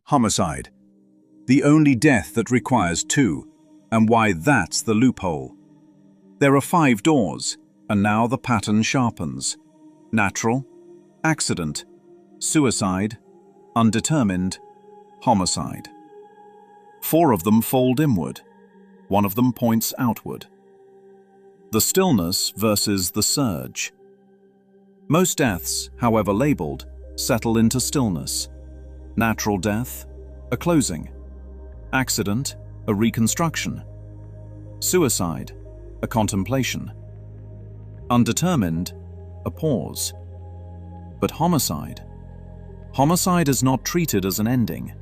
Homicide. The only death that requires two, and why that's the loophole. There are 5 doors, and now the pattern sharpens. Natural, accident, suicide, undetermined, homicide. 4 of them fold inward. 1 of them points outward. The stillness versus the surge. Most deaths, however labeled, settle into stillness. Natural death, a closing. Accident, a reconstruction. Suicide, a contemplation. Undetermined, a pause. But homicide is not treated as an ending.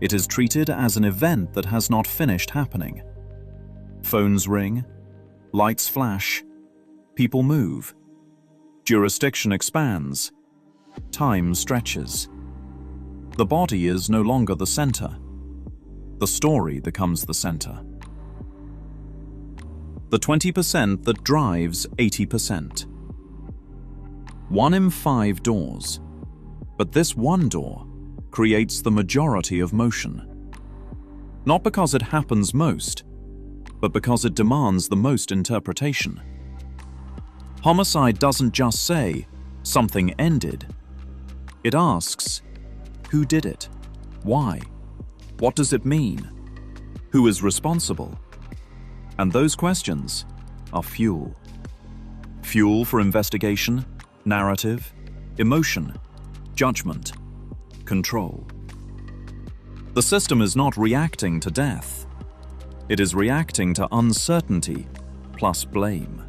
It is treated as an event that has not finished happening. Phones ring, lights flash, people move, jurisdiction expands, time stretches. The body is no longer the center. The story becomes the center. The 20% that drives 80%. 1 in 5 doors. But this one door creates the majority of motion. Not because it happens most, but because it demands the most interpretation. Homicide doesn't just say, something ended. It asks, who did it? Why? What does it mean? Who is responsible? And those questions are fuel. Fuel for investigation, narrative, emotion, judgment, control. The system is not reacting to death. It is reacting to uncertainty plus blame.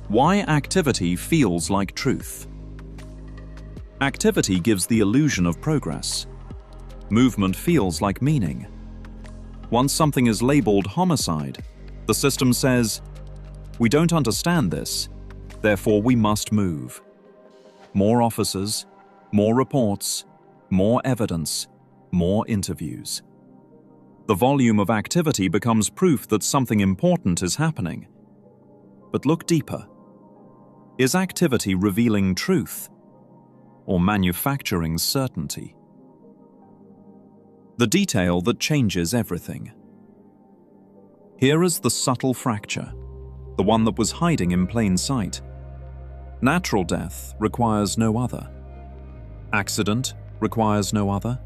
Why activity feels like truth. Activity gives the illusion of progress. Movement feels like meaning. Once something is labeled homicide, the system says, we don't understand this, therefore we must move. More officers, more reports, more evidence, more interviews. The volume of activity becomes proof that something important is happening. But look deeper. Is activity revealing truth or manufacturing certainty? The detail that changes everything. Here is the subtle fracture, the one that was hiding in plain sight. Natural death requires no other. Accident requires no other.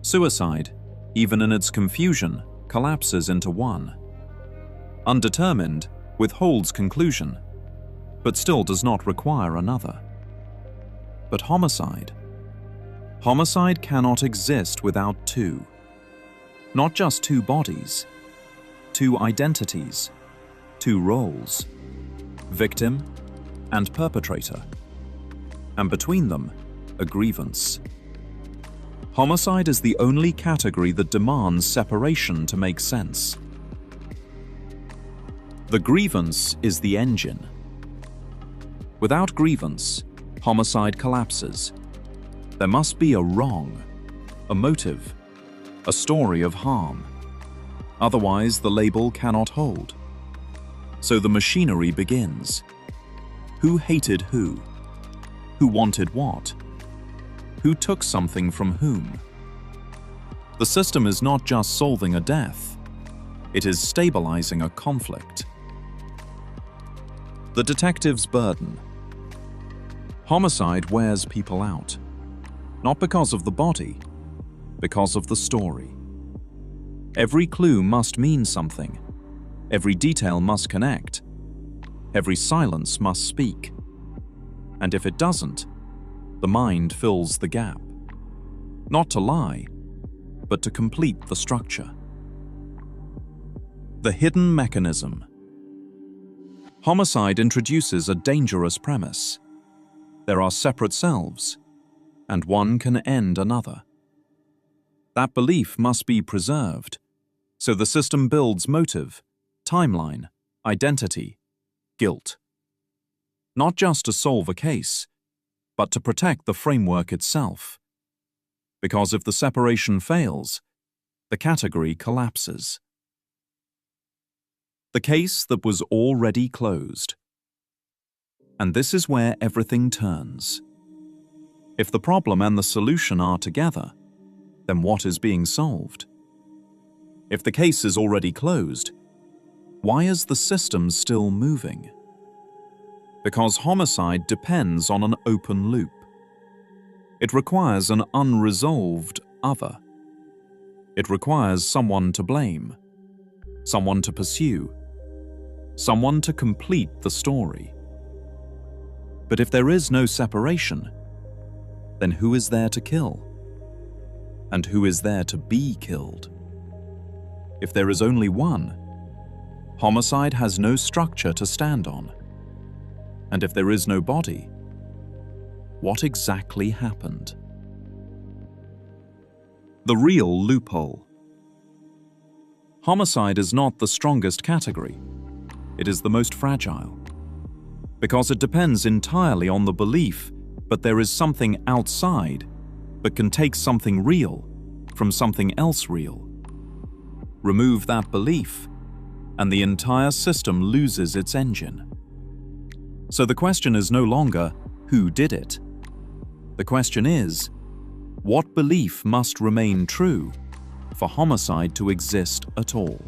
Suicide, even in its confusion, collapses into one. Undetermined withholds conclusion, but still does not require another. But homicide cannot exist without two. Not just two bodies, two identities, two roles, victim and perpetrator, and between them, a grievance. Homicide is the only category that demands separation to make sense. The grievance is the engine. Without grievance, homicide collapses. There must be a wrong, a motive, a story of harm. Otherwise, the label cannot hold. So the machinery begins. Who hated who? Who wanted what? Who took something from whom? The system is not just solving a death. It is stabilizing a conflict. The detective's burden. Homicide wears people out. Not because of the body, because of the story. Every clue must mean something. Every detail must connect. Every silence must speak. And if it doesn't, the mind fills the gap. Not to lie, but to complete the structure. The hidden mechanism. Homicide introduces a dangerous premise. There are separate selves, and one can end another. That belief must be preserved, so the system builds motive, timeline, identity, guilt. Not just to solve a case, but to protect the framework itself. Because if the separation fails, the category collapses. The case that was already closed. And this is where everything turns. If the problem and the solution are together, then what is being solved? If the case is already closed, why is the system still moving? Because homicide depends on an open loop. It requires an unresolved other. It requires someone to blame, someone to pursue, someone to complete the story. But if there is no separation, then who is there to kill? And who is there to be killed? If there is only one, homicide has no structure to stand on. And if there is no body, what exactly happened? The real loophole. Homicide is not the strongest category. It is the most fragile. Because it depends entirely on the belief but there is something outside that can take something real from something else real. Remove that belief, and the entire system loses its engine. So the question is no longer, who did it? The question is, what belief must remain true for homicide to exist at all?